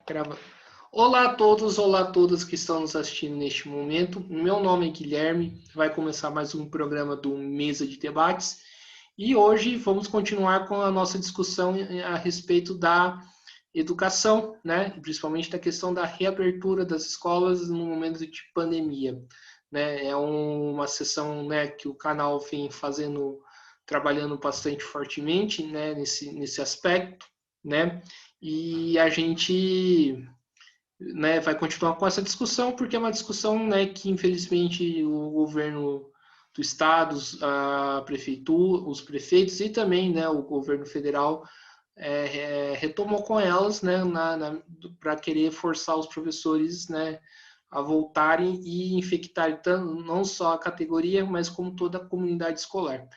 Grava. Olá a todos, olá a todas que estão nos assistindo neste momento. Meu nome é Guilherme, vai começar mais um programa do Mesa de Debates e hoje vamos continuar com a nossa discussão a respeito da educação, né? Principalmente da questão da reabertura das escolas no momento de pandemia. Né? É uma sessão, né, que o canal vem fazendo, trabalhando bastante fortemente, né, nesse aspecto, né? E a gente, né, vai continuar com essa discussão, porque é uma discussão, né, que infelizmente o governo do estado, a prefeitura, os prefeitos e também, né, o governo federal retomou com elas, né, para querer forçar os professores, né, a voltarem e infectarem não só a categoria, mas como toda a comunidade escolar.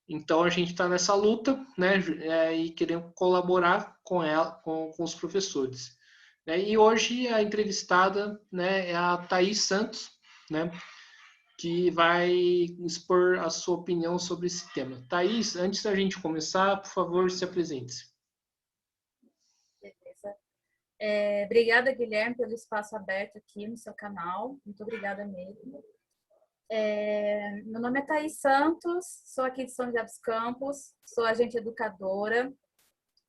Então a gente está nessa luta, né, e querendo colaborar com ela, com os professores. Né? E hoje a entrevistada, né, é a Thaís Santos, né, que vai expor a sua opinião sobre esse tema. Thaís, antes da gente começar, por favor, se apresente. Beleza. Obrigada, Guilherme, pelo espaço aberto aqui no seu canal. Muito obrigada mesmo. Meu nome é Thaís Santos, sou aqui de São José dos Campos, sou agente educadora,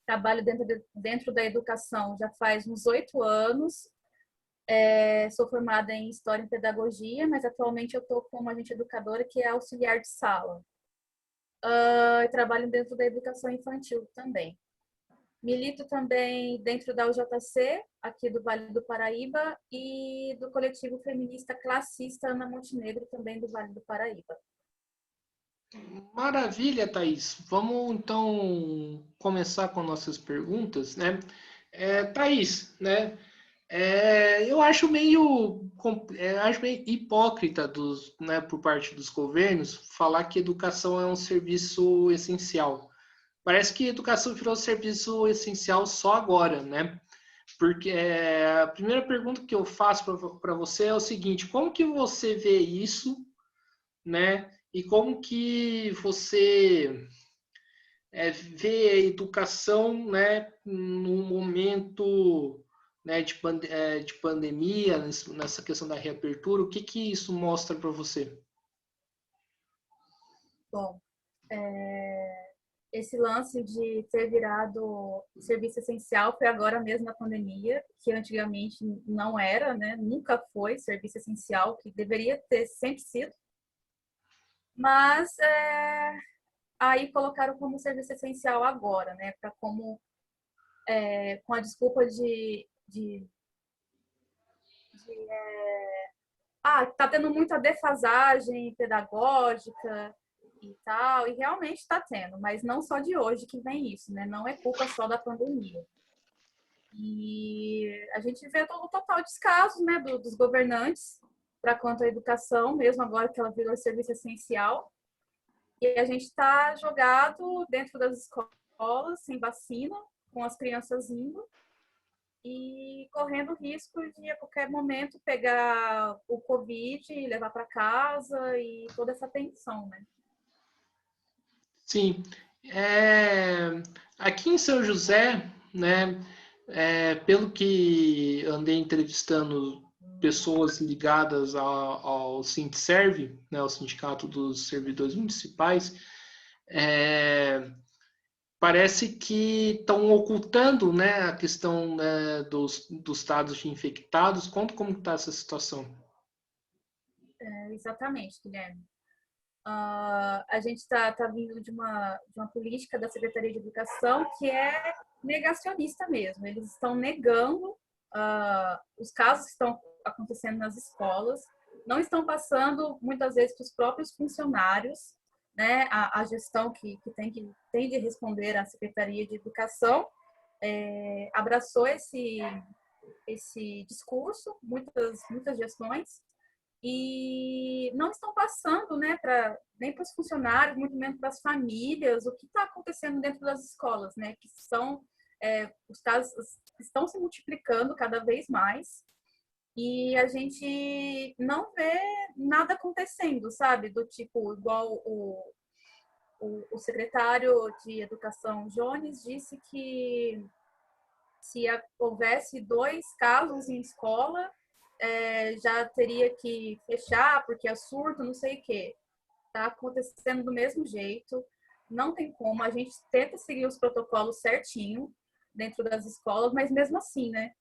trabalho dentro da educação já faz uns 8 anos. Sou formada em História e Pedagogia, mas atualmente eu estou como agente educadora, que é auxiliar de sala. Trabalho dentro da educação infantil também. Milito também dentro da UJC, aqui do Vale do Paraíba, e do coletivo feminista classista Ana Montenegro, também do Vale do Paraíba. Maravilha, Thaís. Vamos então começar com nossas perguntas, né? Thaís, né? Eu acho meio hipócrita né, por parte dos governos falar que educação é um serviço essencial. Parece que educação virou serviço essencial só agora, né? Porque a primeira pergunta que eu faço para você é o seguinte: como que você vê isso, né? E como que você vê a educação, né, no momento, né, de pandemia, nessa questão da reabertura? O que que isso mostra para você? Bom, esse lance de ter virado serviço essencial foi agora mesmo na pandemia, que antigamente não era, né? Nunca foi serviço essencial, que deveria ter sempre sido. Mas aí colocaram como serviço essencial agora, né? Para como com a desculpa tá tendo muita defasagem pedagógica e tal, e realmente está tendo, mas não só de hoje que vem isso, né? Não é culpa só da pandemia. E a gente vê todo o total descaso, né, dos governantes para quanto à educação, mesmo agora que ela virou serviço essencial. E a gente está jogado dentro das escolas, sem vacina, com as crianças indo, e correndo risco de a qualquer momento pegar o Covid e levar para casa e toda essa tensão, né? Sim, aqui em São José, né, pelo que andei entrevistando pessoas ligadas ao Sintserv, né, ao Sindicato dos Servidores Municipais, é, parece que estão ocultando, né, a questão, né, dos dados de infectados. Conta como está essa situação. Exatamente, Guilherme. A gente está vindo de uma política da Secretaria de Educação que é negacionista mesmo. Eles estão negando os casos que estão acontecendo nas escolas, não estão passando muitas vezes para os próprios funcionários, né? A gestão que tem de responder à Secretaria de Educação abraçou esse discurso, muitas gestões, e não estão passando, né, nem para os funcionários, muito menos para as famílias, o que está acontecendo dentro das escolas, né, que são os casos estão se multiplicando cada vez mais e a gente não vê nada acontecendo, sabe, do tipo igual o secretário de Educação Jones disse que se houvesse 2 casos em escola, já teria que fechar porque é surto, não sei o quê. Está acontecendo do mesmo jeito, não tem como. A gente tenta seguir os protocolos certinho dentro das escolas, mas mesmo assim, né?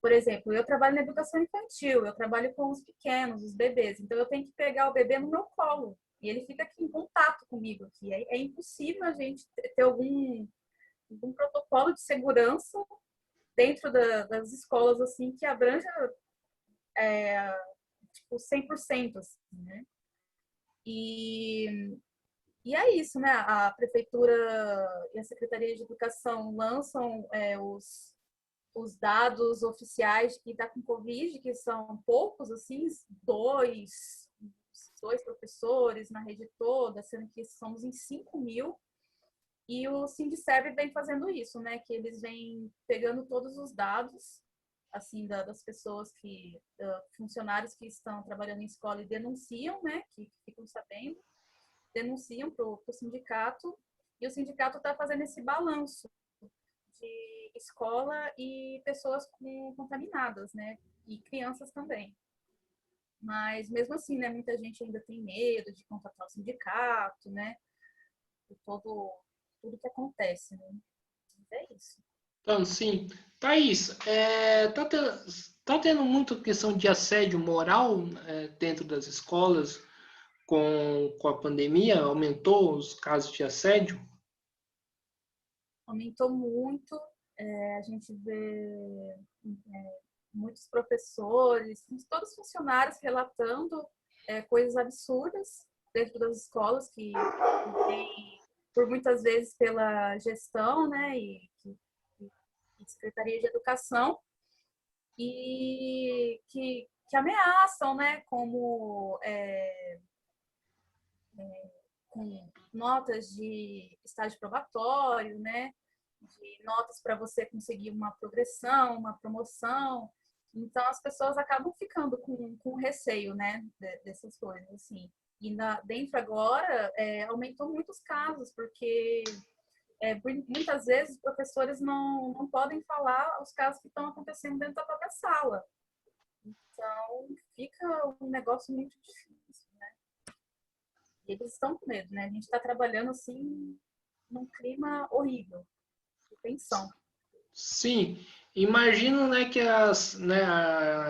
Por exemplo, eu trabalho na educação infantil, eu trabalho com os pequenos, os bebês, então eu tenho que pegar o bebê no meu colo e ele fica aqui em contato comigo aqui. É impossível a gente ter algum protocolo de segurança dentro das escolas assim que abranja tipo 100%, assim, né? E é isso, né? A prefeitura e a Secretaria de Educação lançam os dados oficiais de quem está com Covid, que são poucos, assim, dois professores na rede toda, sendo que somos em 5 mil. E o Sindiceb vem fazendo isso, né? Que eles vêm pegando todos os dados, assim, das pessoas funcionários que estão trabalhando em escola e denunciam, né? Que ficam sabendo, denunciam para o sindicato, e o sindicato está fazendo esse balanço de escola e pessoas contaminadas, né? E crianças também. Mas mesmo assim, né? Muita gente ainda tem medo de contatar o sindicato, né? De tudo que acontece, né? Mas é isso. Então, sim. Thaís, tá tendo muita questão de assédio moral dentro das escolas com a pandemia? Aumentou os casos de assédio? Aumentou muito. A gente vê muitos professores, todos os funcionários relatando coisas absurdas dentro das escolas que tem, por muitas vezes pela gestão, né, e Secretaria de Educação, e que ameaçam, né, como com notas de estágio probatório, né, de notas para você conseguir uma progressão, uma promoção. Então, as pessoas acabam ficando com receio, né, dessas coisas, assim. E dentro agora, aumentou muitos casos, porque muitas vezes os professores não podem falar os casos que estão acontecendo dentro da própria sala. Então, fica um negócio muito difícil, né? E eles estão com medo, né? A gente está trabalhando, assim, num clima horrível, de tensão. Sim. Imagino, né, que a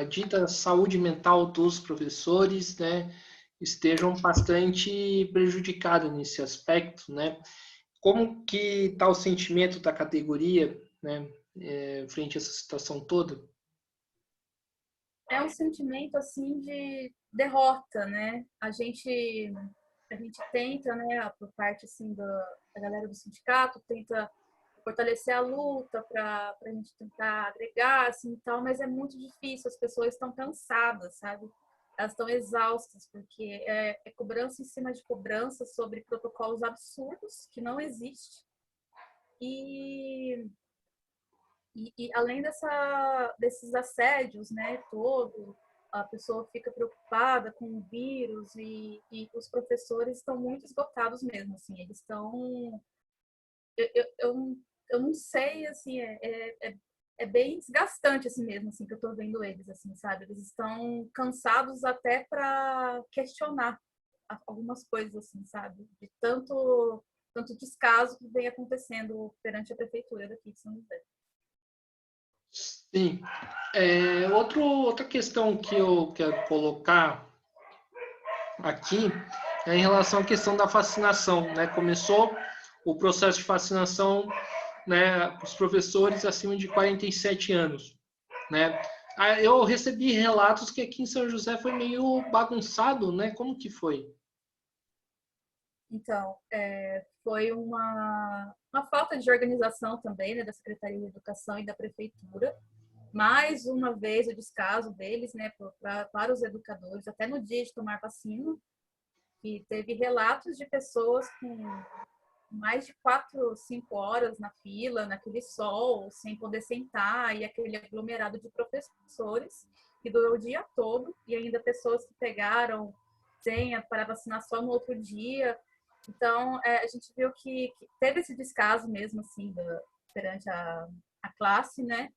dita saúde mental dos professores, né, estejam bastante prejudicadas nesse aspecto, né? Como que está o sentimento da categoria, né, frente a essa situação toda? É um sentimento assim de derrota, né? A gente tenta, né, por parte assim da galera do sindicato, tenta fortalecer a luta para a gente tentar agregar assim tal, mas é muito difícil, as pessoas estão cansadas, sabe? Elas estão exaustas porque é cobrança em cima de cobrança sobre protocolos absurdos que não existem. E além desses assédios, né, todo, a pessoa fica preocupada com o vírus e os professores estão muito esgotados mesmo, assim, eles estão... Eu não sei, assim, é bem desgastante, assim mesmo, assim, que eu tô vendo eles, assim, sabe? Eles estão cansados até para questionar algumas coisas, assim, sabe? De tanto descaso que vem acontecendo perante a prefeitura daqui de São José. Sim. Outra questão que eu quero colocar aqui é em relação à questão da vacinação, né? Começou o processo de vacinação, né, para os professores acima de 47 anos, né? Eu recebi relatos que aqui em São José foi meio bagunçado, né? Como que foi? Então, foi uma falta de organização também, né, da Secretaria de Educação e da Prefeitura. Mais uma vez o descaso deles, né, para os educadores, até no dia de tomar vacina, que teve relatos de pessoas com mais de 4, 5 horas na fila, naquele sol, sem poder sentar, e aquele aglomerado de professores que durou o dia todo, e ainda pessoas que pegaram senha para vacinar só no outro dia. Então, a gente viu que teve esse descaso mesmo, assim, perante a classe, né?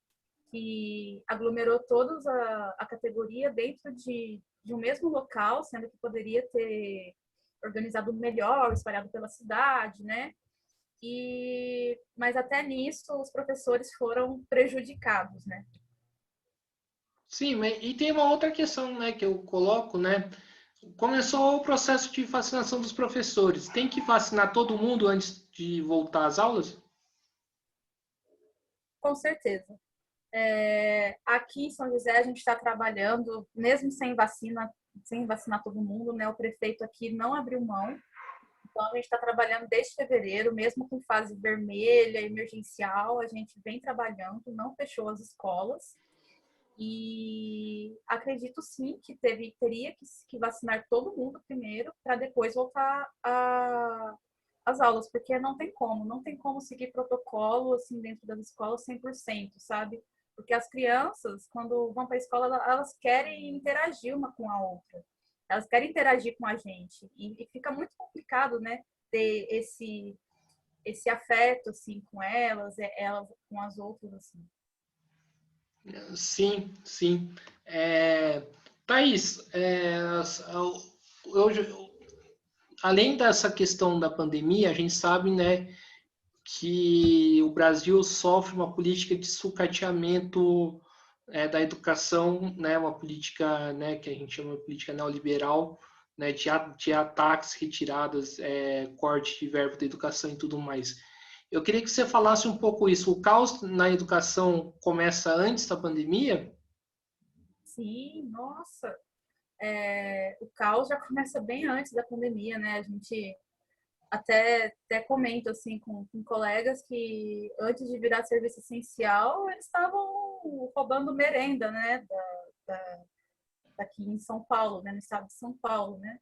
Que aglomerou todos a categoria dentro de um mesmo local, sendo que poderia ter organizado melhor, espalhado pela cidade, né? Mas até nisso os professores foram prejudicados, né? Sim, e tem uma outra questão, né, que eu coloco, né? Começou o processo de vacinação dos professores. Tem que vacinar todo mundo antes de voltar às aulas? Com certeza. Aqui em São José a gente está trabalhando, mesmo sem vacina, sem vacinar todo mundo, né? O prefeito aqui não abriu mão. Então a gente está trabalhando desde fevereiro, mesmo com fase vermelha, emergencial, a gente vem trabalhando, não fechou as escolas. E acredito sim que teria que vacinar todo mundo primeiro para depois voltar às aulas, porque não tem como seguir protocolo assim dentro das escolas 100%, sabe? Porque as crianças, quando vão para a escola, elas querem interagir uma com a outra. Elas querem interagir com a gente e fica muito complicado, né, ter esse afeto assim com elas com as outras assim. Sim, sim. Thaís, eu, além dessa questão da pandemia, a gente sabe, né, que o Brasil sofre uma política de sucateamento da educação, né, uma política, né, que a gente chama de política neoliberal, né, de ataques, retiradas, corte de verba da educação e tudo mais. Eu queria que você falasse um pouco isso. O caos na educação começa antes da pandemia? Sim, nossa, o caos já começa bem antes da pandemia, né? A gente até comento assim com colegas que antes de virar serviço essencial, eles estavam roubando merenda, né? Daqui em São Paulo, né? No estado de São Paulo, né?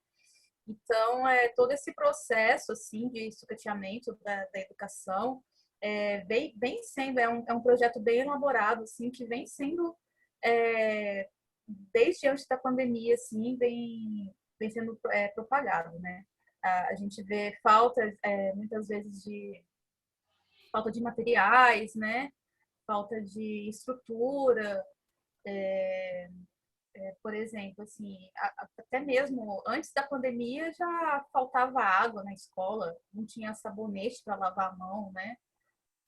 Então, todo esse processo assim de sucateamento da educação vem sendo, é um projeto bem elaborado, assim, que vem sendo é, desde antes da pandemia, assim, vem sendo propagado, né? A gente vê falta, muitas vezes, de falta de materiais, né? Falta de estrutura, por exemplo, assim, até mesmo antes da pandemia já faltava água na escola, não tinha sabonete para lavar a mão, né?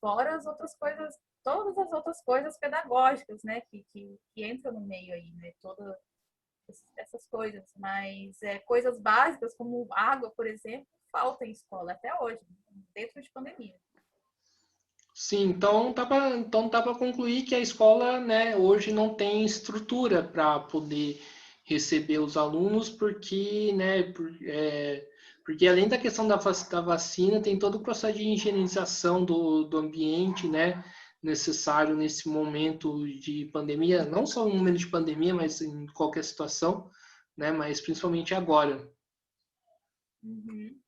Fora as outras coisas, todas as outras coisas pedagógicas, né? Que entram no meio aí, né? Todas essas coisas, mas coisas básicas como água, por exemplo, falta em escola até hoje, dentro de pandemia. Sim, então dá para concluir que a escola, né, hoje não tem estrutura para poder receber os alunos, porque, né, porque além da questão da vacina, tem todo o processo de higienização do ambiente, né, necessário nesse momento de pandemia, não só no momento de pandemia, mas em qualquer situação, né, mas principalmente agora. Uhum.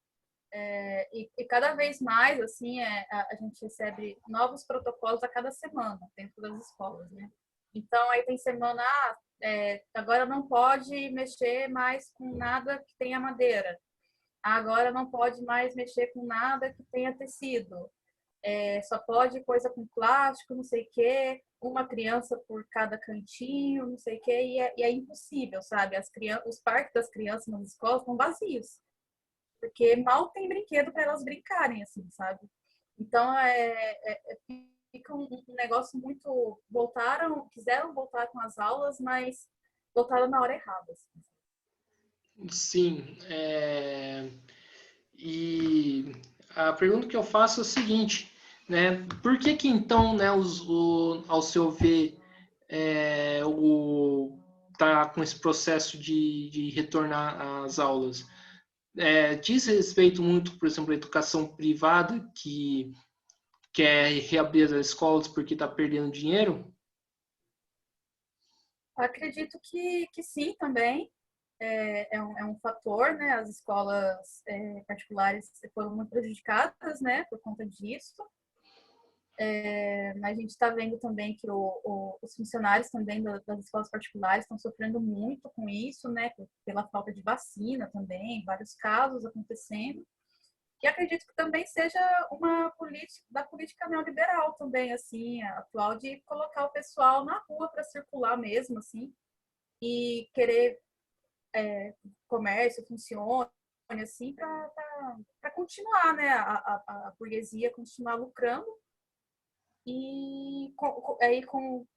E cada vez mais, assim, a gente recebe novos protocolos a cada semana dentro das escolas, né? Então, aí tem semana, agora não pode mexer mais com nada que tenha madeira. Agora não pode mais mexer com nada que tenha tecido. Só pode coisa com plástico, não sei o quê, uma criança por cada cantinho, não sei o quê, e é impossível, sabe? Os parques das crianças nas escolas estão vazios porque mal tem brinquedo para elas brincarem, assim, sabe? Então, fica um negócio muito... quiseram voltar com as aulas, mas voltaram na hora errada. Assim. Sim, e a pergunta que eu faço é o seguinte, né? Por que que então, né, ao seu ver, tá com esse processo de retornar às aulas? Diz respeito muito, por exemplo, à educação privada que quer reabrir as escolas porque está perdendo dinheiro? Acredito que sim também. É um fator, né? As escolas particulares foram muito prejudicadas, né? Por conta disso. A gente está vendo também que os funcionários também das escolas particulares estão sofrendo muito com isso, né? Pela falta de vacina também, vários casos acontecendo. que acredito que também seja uma política da política neoliberal também, assim, atual, de colocar o pessoal na rua para circular mesmo, assim, e querer comércio funcione, assim, para continuar, né, a burguesia continuar lucrando. E aí com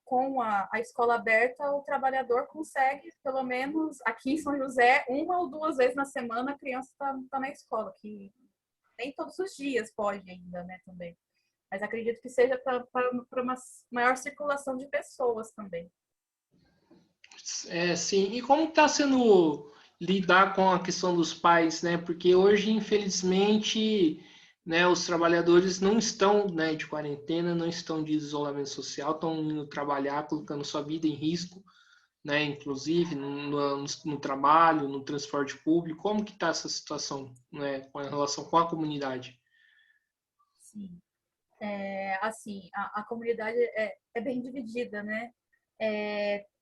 a escola aberta, o trabalhador consegue, pelo menos aqui em São José, 1 ou 2 vezes na semana a criança tá na escola, que nem todos os dias pode ainda, né, também. Mas acredito que seja para uma maior circulação de pessoas também. Sim. E como está sendo lidar com a questão dos pais, né? Porque hoje, infelizmente, né, os trabalhadores não estão, né, de quarentena, não estão de isolamento social, estão indo trabalhar, colocando sua vida em risco, né? Inclusive no trabalho, no transporte público. Como que está essa situação, né, com relação com a comunidade? Sim. Assim, a comunidade é bem dividida, né?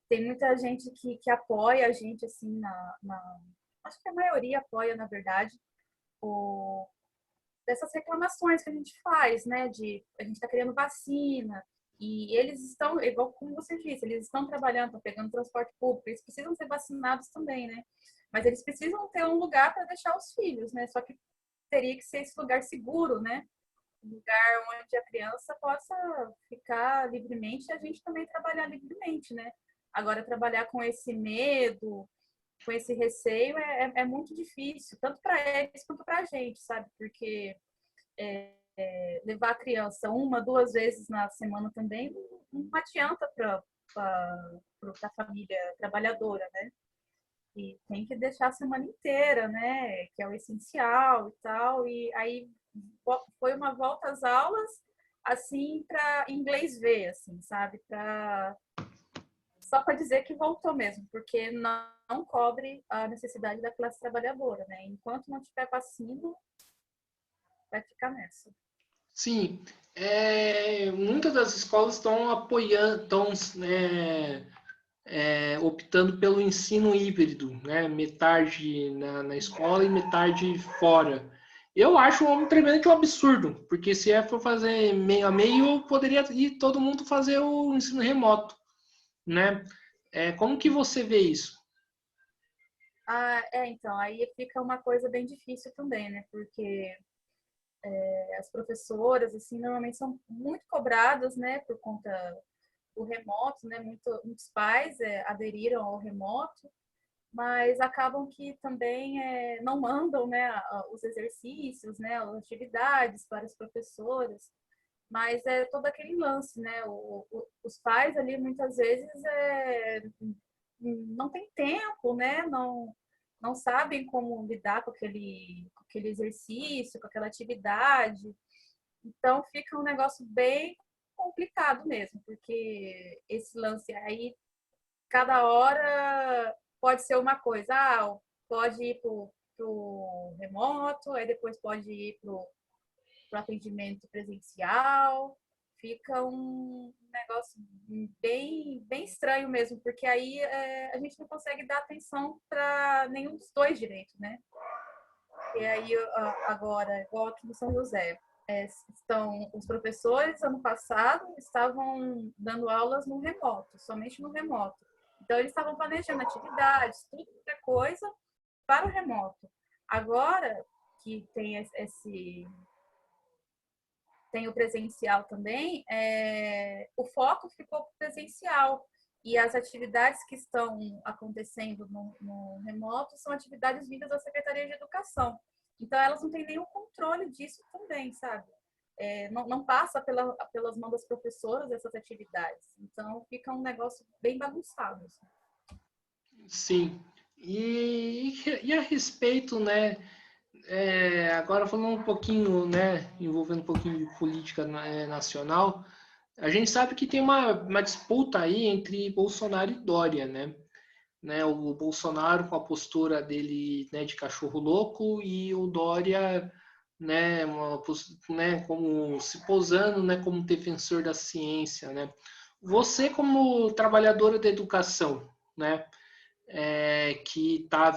Tem muita gente que apoia a gente, assim, acho que a maioria apoia, na verdade, dessas reclamações que a gente faz, né? De a gente está querendo vacina, e eles estão, igual como você disse, eles estão trabalhando, estão pegando transporte público, eles precisam ser vacinados também, né? Mas eles precisam ter um lugar para deixar os filhos, né? Só que teria que ser esse lugar seguro, né? Um lugar onde a criança possa ficar livremente e a gente também trabalhar livremente, né? Agora, trabalhar com esse medo, com esse receio, é muito difícil, tanto para eles quanto para a gente, sabe? Porque levar a criança 1, 2 vezes na semana também não adianta para a família trabalhadora, né? E tem que deixar a semana inteira, né? Que é o essencial e tal. E aí foi uma volta às aulas, assim, para inglês ver, assim, sabe? Só para dizer que voltou mesmo, porque não cobre a necessidade da classe trabalhadora, né? Enquanto não tiver vacina, vai ficar nessa. Sim, muitas das escolas estão apoiando, estão optando pelo ensino híbrido, né? Metade na escola e metade fora. Eu acho um tremendo absurdo, porque se for fazer meio a meio, poderia ir todo mundo fazer o ensino remoto, né? Como que você vê isso? Então, aí fica uma coisa bem difícil também, né? Porque as professoras, assim, normalmente são muito cobradas, né? Por conta do remoto, né? Muitos pais aderiram ao remoto, mas acabam que também não mandam, né, os exercícios, né, as atividades para as professoras, mas é todo aquele lance, né, os pais ali muitas vezes não tem tempo, né, não sabem como lidar com aquele exercício, com aquela atividade, então fica um negócio bem complicado mesmo, porque esse lance aí, cada hora pode ser uma coisa, pode ir para o remoto, aí depois pode ir para o atendimento presencial, fica um negócio bem estranho mesmo, porque aí a gente não consegue dar atenção para nenhum dos dois direitos, né? E aí agora, igual aqui no São José, estão os professores, ano passado, estavam dando aulas no remoto, somente no remoto. Então, eles estavam planejando atividades, tudo que é coisa para o remoto. Agora que tem o presencial também, o foco ficou presencial. E as atividades que estão acontecendo no remoto são atividades vindas da Secretaria de Educação. Então, elas não têm nenhum controle disso também, sabe? Não passa pelas mãos das professoras essas atividades. Então, fica um negócio bem bagunçado. Assim. Sim. E a respeito, né? Agora falando um pouquinho, né? Envolvendo um pouquinho de política nacional, a gente sabe que tem uma disputa aí entre Bolsonaro e Dória, né? O Bolsonaro com a postura dele, né, de cachorro louco e o Dória, né, né, como se posando, né, como defensor da ciência, né? Você como trabalhadora da educação, né, que tá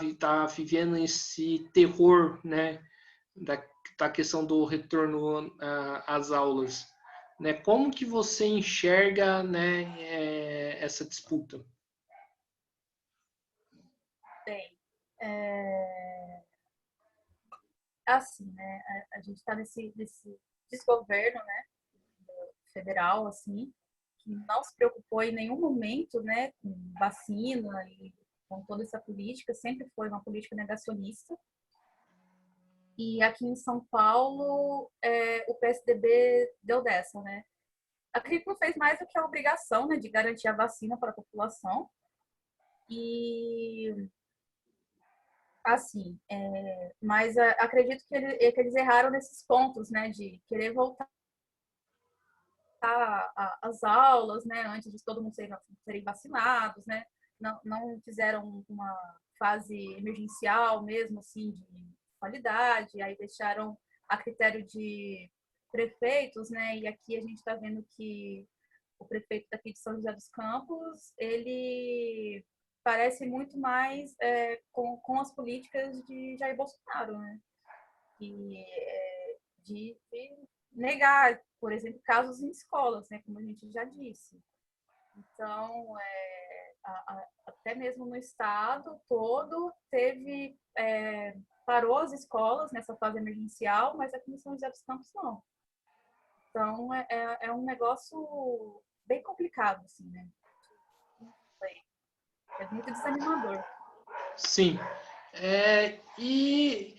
vivendo esse terror, né, da, da questão do retorno às aulas, né? Como que você enxerga, né, essa disputa? Bem, assim, né? A gente está nesse desgoverno, né? Federal, assim, que não se preocupou em nenhum momento, né? Com vacina e com toda essa política, sempre foi uma política negacionista. E aqui em São Paulo, o PSDB deu dessa, né? Acredito que não fez mais do que a obrigação, né, de garantir a vacina para a população. E, assim, mas acredito que eles erraram nesses pontos, né, de querer voltar às aulas, né, antes de todo mundo serem vacinados, né? Não fizeram uma fase emergencial mesmo, assim, de qualidade, aí deixaram a critério de prefeitos, né? E aqui a gente está vendo que o prefeito daqui de São José dos Campos, ele parece muito mais com as políticas de Jair Bolsonaro, né? E, de negar, por exemplo, casos em escolas, né? Como a gente já disse. Então, até mesmo no estado todo, parou as escolas nessa fase emergencial, mas aqui em São José dos Campos não. Então, é um negócio bem complicado, assim, né? É muito desanimador. Sim. E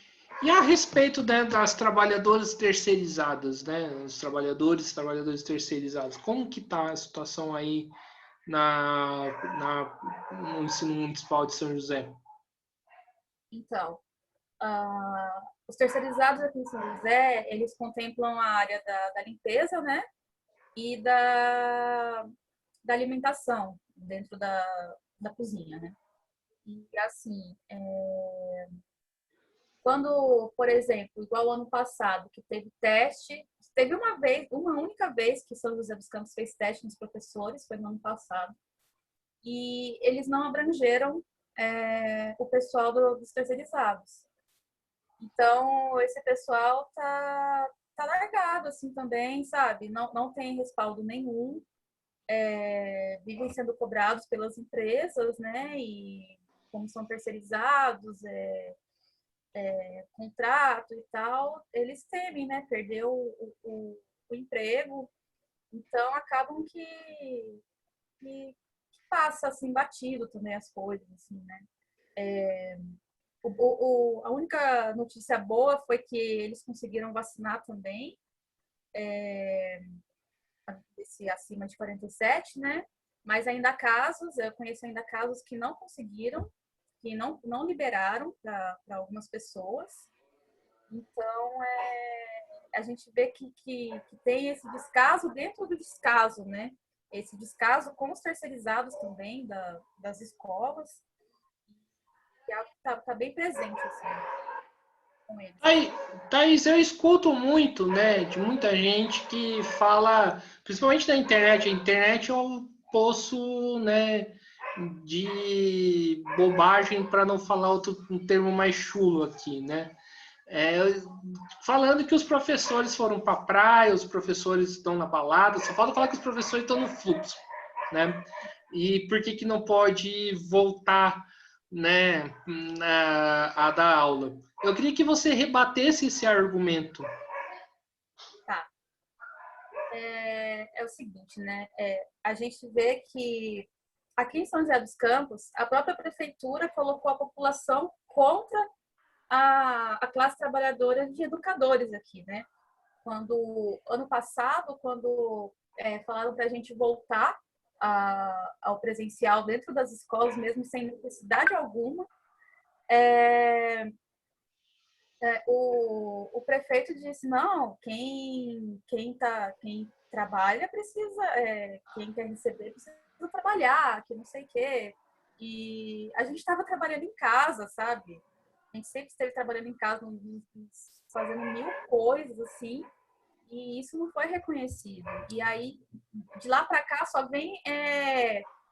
a respeito, né, das trabalhadoras terceirizadas, né? Os trabalhadores terceirizados, como que está a situação aí no ensino municipal de São José? Então, os terceirizados aqui em São José, eles contemplam a área da limpeza, né? E da alimentação dentro da cozinha, né? E assim, quando, por exemplo, igual o ano passado, que teve teste, teve uma única vez que São José dos Campos fez teste nos professores, foi no ano passado, e eles não abrangeram o pessoal dos terceirizados. Então, esse pessoal tá largado, assim, também, sabe? Não tem respaldo nenhum, vivem sendo cobrados pelas empresas, né? E como são terceirizados, contrato e tal, eles temem, né? Perder o emprego. Então, acabam que passa, assim, batido também as coisas, assim, né? A única notícia boa foi que eles conseguiram vacinar também, esse acima de 47, né? Mas ainda há casos, eu conheço ainda casos que não conseguiram, que não liberaram para algumas pessoas. Então, a gente vê que tem esse descaso dentro do descaso, né? Esse descaso com os terceirizados também das escolas, que tá bem presente, assim, com eles. Aí, Thaís, eu escuto muito, né, de muita gente que fala, principalmente na internet, a internet é um poço, né, de bobagem, para não falar um termo mais chulo aqui, né? É, falando que os professores foram para a praia, os professores estão na balada, só falta falar que os professores estão no fluxo, né? E por que não pode voltar, né, a dar aula? Eu queria que você rebatesse esse argumento. Tá. É o seguinte, né? A gente vê que aqui em São José dos Campos, a própria prefeitura colocou a população contra a classe trabalhadora de educadores aqui, né? Ano passado, quando falaram para a gente voltar ao presencial dentro das escolas, mesmo sem necessidade alguma, o prefeito disse, não, quem trabalha precisa, quem quer receber precisa trabalhar, que não sei o quê. E a gente estava trabalhando em casa, sabe? A gente sempre esteve trabalhando em casa, fazendo mil coisas, assim, e isso não foi reconhecido. E aí, de lá para cá, só vem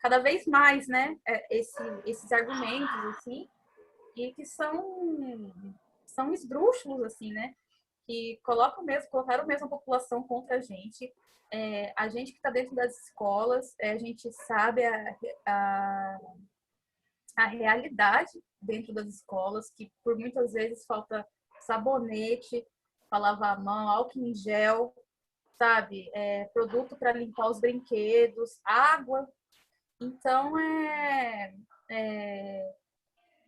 cada vez mais, né, esses argumentos, assim, e que são esdrúxulos, assim, né? Que colocaram mesmo a população contra a gente. A gente que está dentro das escolas, a gente sabe a realidade dentro das escolas, que por muitas vezes falta sabonete para lavar a mão, álcool em gel, sabe? Produto para limpar os brinquedos, água. Então,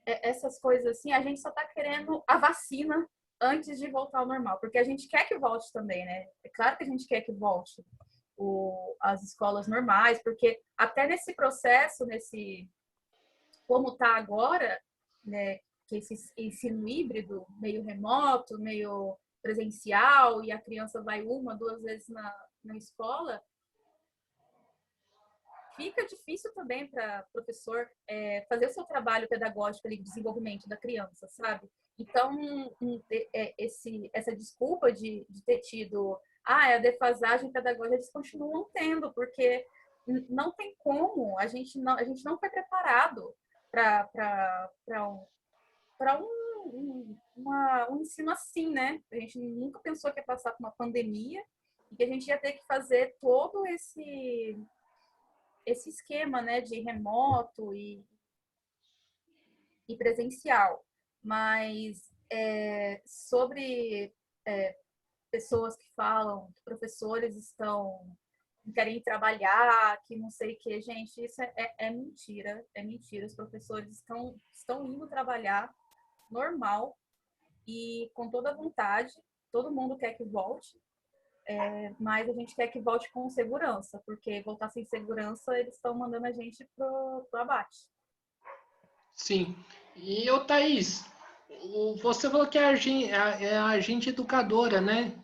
essas coisas assim, a gente só está querendo a vacina antes de voltar ao normal, porque a gente quer que volte também, né? É claro que a gente quer que volte as escolas normais, porque até nesse processo, como está agora, né, que esse ensino híbrido, meio remoto, meio presencial, e a criança vai 1, 2 vezes na escola, fica difícil também para o professor fazer o seu trabalho pedagógico ali, de desenvolvimento da criança, sabe? Então, essa desculpa de ter tido a defasagem pedagógica, eles continuam tendo, porque não tem como, a gente não foi preparado para um ensino assim, né? A gente nunca pensou que ia passar por uma pandemia e que a gente ia ter que fazer todo esse esquema, né, de remoto e presencial. Mas sobre pessoas que falam que professores querem trabalhar, que não sei o que, gente, isso é mentira, é mentira. Os professores estão indo trabalhar normal e com toda a vontade, todo mundo quer que volte, mas a gente quer que volte com segurança, porque voltar sem segurança, eles estão mandando a gente pro abate. Sim. E, ô Thaís, você falou que é a agente educadora, né?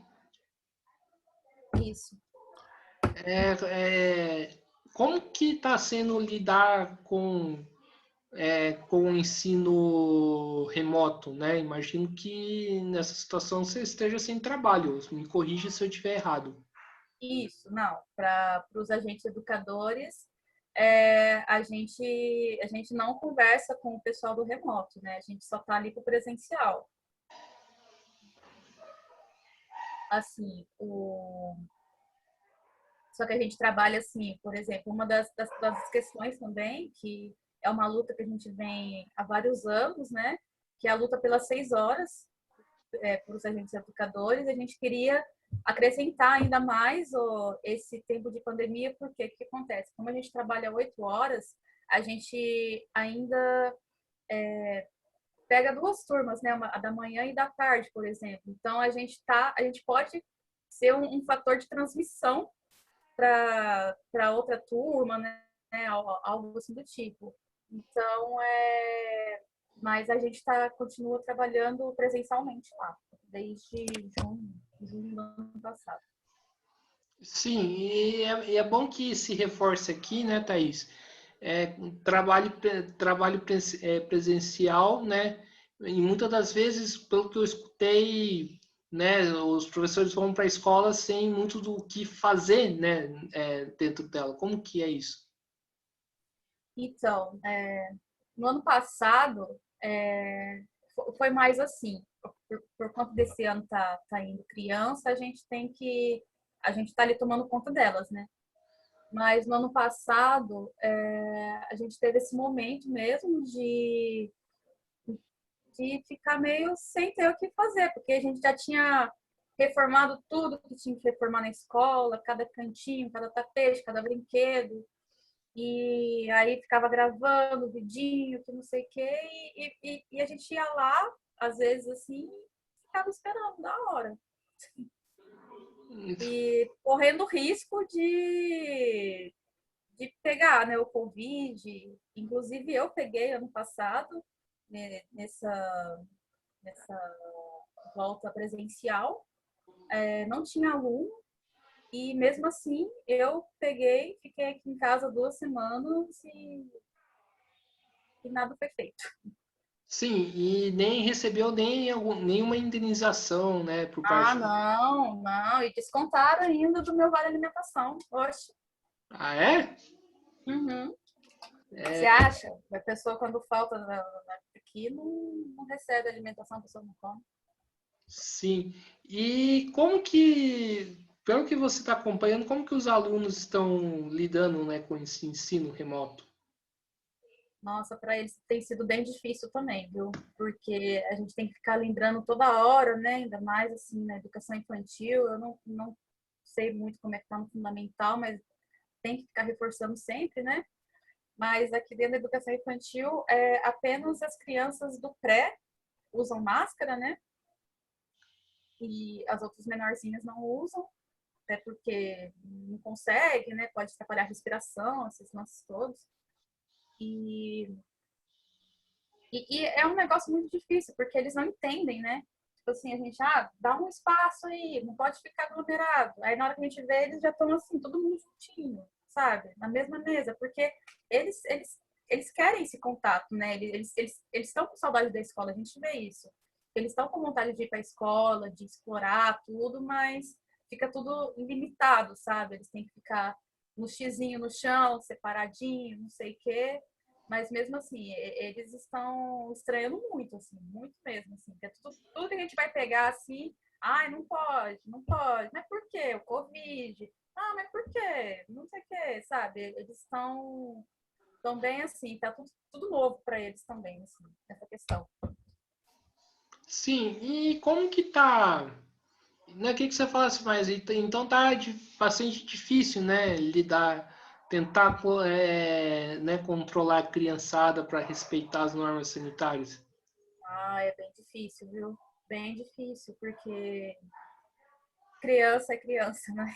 Isso. Como que está sendo lidar com o ensino remoto, né? Imagino que nessa situação você esteja sem trabalho. Me corrija se eu estiver errado. Isso, não. Para os agentes educadores, a gente não conversa com o pessoal do remoto, né? A gente só está ali para o presencial. Assim, só que a gente trabalha assim, por exemplo, uma das questões também, que é uma luta que a gente vem há vários anos, né? Que é a luta pelas 6 horas para os agentes educadores. A gente queria acrescentar ainda mais esse tempo de pandemia, porque o que acontece? Como a gente trabalha 8 horas, a gente ainda pega 2 turmas, né? A da manhã e da tarde, por exemplo. Então a gente pode ser um fator de transmissão para outra turma, né? Algo assim do tipo. Então, mas a gente continua trabalhando presencialmente lá, desde junho do ano passado. Sim, e é bom que se reforce aqui, né, Thaís? Trabalho presencial, né? E muitas das vezes, pelo que eu escutei, né, os professores vão para a escola sem muito do que fazer, né, dentro dela. Como que é isso? Então, no ano passado, foi mais assim. Por conta desse ano tá indo criança, a gente está ali tomando conta delas, né? Mas no ano passado, a gente teve esse momento mesmo de ficar meio sem ter o que fazer, porque a gente já tinha reformado tudo que tinha que reformar na escola, cada cantinho, cada tapete, cada brinquedo. E aí ficava gravando vidinho, que não sei o quê, e a gente ia lá, às vezes assim, e ficava esperando da hora. E correndo risco de pegar, né, o Covid. Inclusive eu peguei ano passado, né, nessa volta presencial, não tinha aluno, e mesmo assim eu fiquei aqui em casa 2 semanas e nada foi feito. Sim, e nem recebeu nenhuma indenização, né, por Ah, parte. não, e descontaram ainda do meu vale alimentação. Oxe. Ah, é? Uhum. Você acha? A pessoa quando falta aqui não recebe alimentação, a pessoa não come. Sim. E como que, pelo que você está acompanhando, como que os alunos estão lidando, né, com esse ensino remoto? Nossa, para eles tem sido bem difícil também, viu? Porque a gente tem que ficar lembrando toda hora, né? Ainda mais assim na educação infantil. Eu não sei muito como é que tá no fundamental, mas tem que ficar reforçando sempre, né? Mas aqui dentro da educação infantil, apenas as crianças do pré usam máscara, né? E as outras menorzinhas não usam, até porque não consegue, né? Pode atrapalhar a respiração, esses lances todos. E E é um negócio muito difícil, porque eles não entendem, né? Tipo assim, a gente, dá um espaço aí, não pode ficar aglomerado. Aí na hora que a gente vê, eles já estão assim, todo mundo juntinho, sabe? Na mesma mesa, porque eles querem esse contato, né? Eles estão com saudade da escola, a gente vê isso. Eles estão com vontade de ir para a escola, de explorar tudo, mas fica tudo limitado, sabe? Eles têm que ficar no xizinho no chão, separadinho, não sei o quê. Mas mesmo assim, eles estão estranhando muito, assim, muito mesmo, assim. Que é tudo que a gente vai pegar assim, ai, não pode, não pode. Mas por quê? O Covid. Ah, mas por quê? Não sei o quê, sabe? Eles estão bem assim, tá tudo novo para eles também, assim, essa questão. Sim, e como que tá, né, o que que você falasse mais? Então tá bastante difícil, né, lidar, tentar, né, controlar a criançada para respeitar as normas sanitárias. Ah, é bem difícil, viu? Bem difícil, porque criança é criança, né?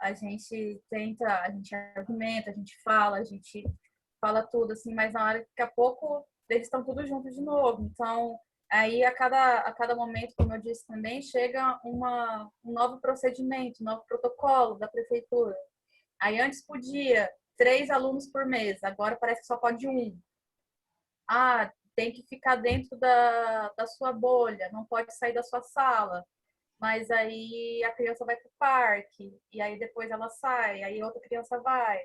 A gente tenta, a gente argumenta, a gente fala tudo, assim, mas na hora que daqui a pouco eles estão todos juntos de novo. Então, aí a cada momento, como eu disse também, chega um novo procedimento, um novo protocolo da prefeitura. Aí antes podia 3 alunos por mês, agora parece que só pode um. Tem que ficar dentro da sua bolha, não pode sair da sua sala. Mas aí a criança vai para o parque, e aí depois ela sai, aí outra criança vai.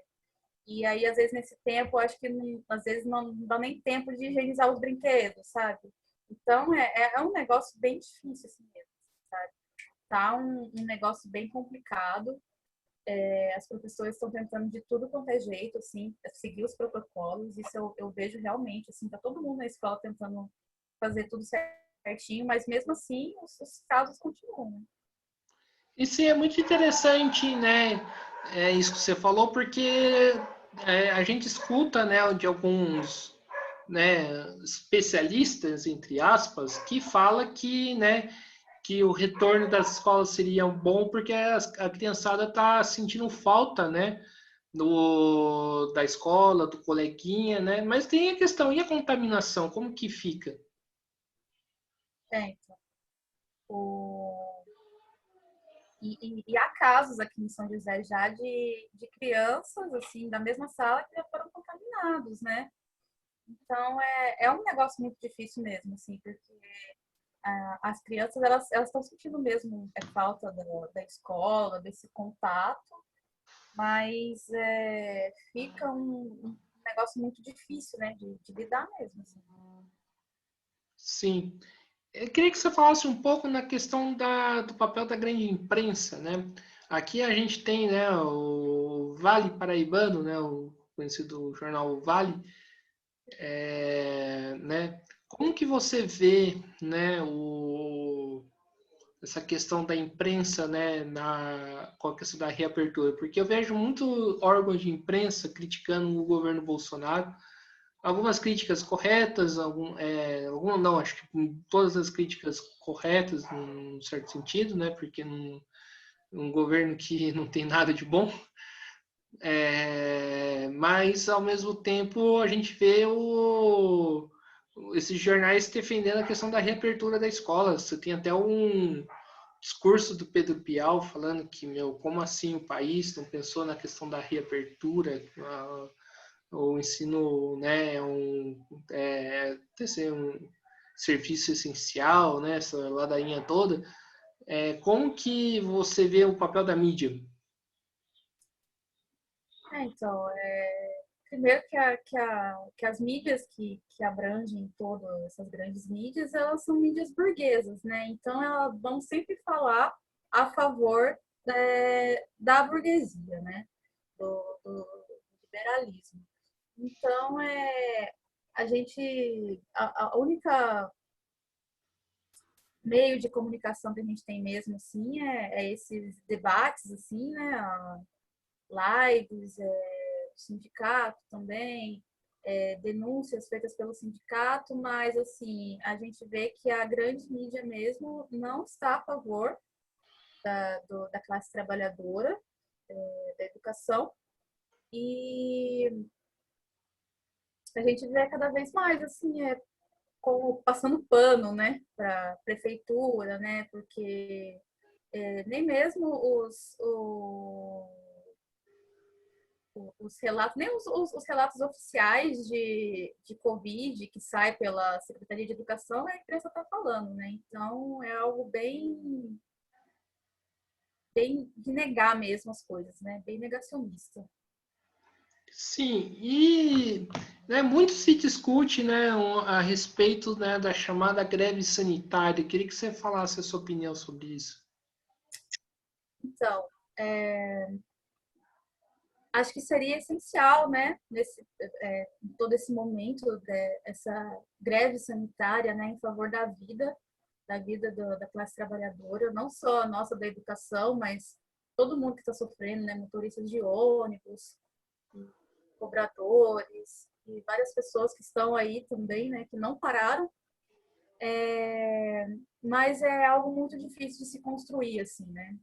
E aí, às vezes, nesse tempo, eu acho que às vezes não dá nem tempo de higienizar os brinquedos, sabe? Então, é um negócio bem difícil, assim mesmo, sabe? Tá um negócio bem complicado. As professoras estão tentando de tudo quanto é jeito, assim, seguir os protocolos. Isso eu vejo realmente, assim, tá todo mundo na escola tentando fazer tudo certinho, mas mesmo assim, os casos continuam, né? Isso é muito interessante, né? É isso que você falou, porque a gente escuta, né, de alguns, né, especialistas, entre aspas, que fala que, né, que o retorno das escolas seria bom porque a criançada está sentindo falta, né, da escola, do coleguinha, né? Mas tem a questão, e a contaminação, como que fica? Então, o... E há casos aqui em São José já de crianças, assim, da mesma sala que já foram contaminados, né? Então, é um negócio muito difícil mesmo, assim, porque as crianças, elas estão sentindo mesmo falta da escola, desse contato, mas fica um negócio muito difícil, né, de lidar mesmo, assim. Sim. Eu queria que você falasse um pouco na questão do papel da grande imprensa, né? Aqui a gente tem, né, o Vale Paraibano, né, o conhecido jornal Vale, né? Como que você vê, né, essa questão da imprensa, né, com a questão da reabertura? Porque eu vejo muito órgãos de imprensa criticando o governo Bolsonaro, algumas críticas corretas, algumas não, acho que todas as críticas corretas, num certo sentido, né? Porque um governo que não tem nada de bom, mas ao mesmo tempo a gente vê esses jornais defendendo a questão da reabertura da escola. Você tem até um discurso do Pedro Bial falando que, meu, como assim o país não pensou na questão da reabertura? O ensino, né, ser um serviço essencial, né, essa ladainha toda. Como que você vê o papel da mídia? Então, primeiro que as mídias que abrangem todas essas grandes mídias, elas são mídias burguesas, né? Então, elas vão sempre falar a favor da burguesia, né? Do liberalismo. Então, a única meio de comunicação que a gente tem mesmo, assim, é esses debates, assim, né? Lives, sindicato também, denúncias feitas pelo sindicato, mas, assim, a gente vê que a grande mídia mesmo não está a favor da classe trabalhadora, da educação, e a gente vê cada vez mais, assim, como passando pano, né, para a prefeitura, né, porque nem mesmo os relatos, nem os relatos oficiais de Covid que sai pela Secretaria de Educação, a imprensa está falando, né? Então é algo bem de negar mesmo as coisas, né? Bem negacionista. Sim, e né, muito se discute, né, a respeito, né, da chamada greve sanitária. Queria que você falasse a sua opinião sobre isso. Então, acho que seria essencial, né, todo esse momento, essa greve sanitária, né, em favor da vida da classe trabalhadora, não só a nossa da educação, mas todo mundo que está sofrendo, né, motoristas de ônibus, cobradores e várias pessoas que estão aí também, né, que não pararam. Mas é algo muito difícil de se construir, assim, né?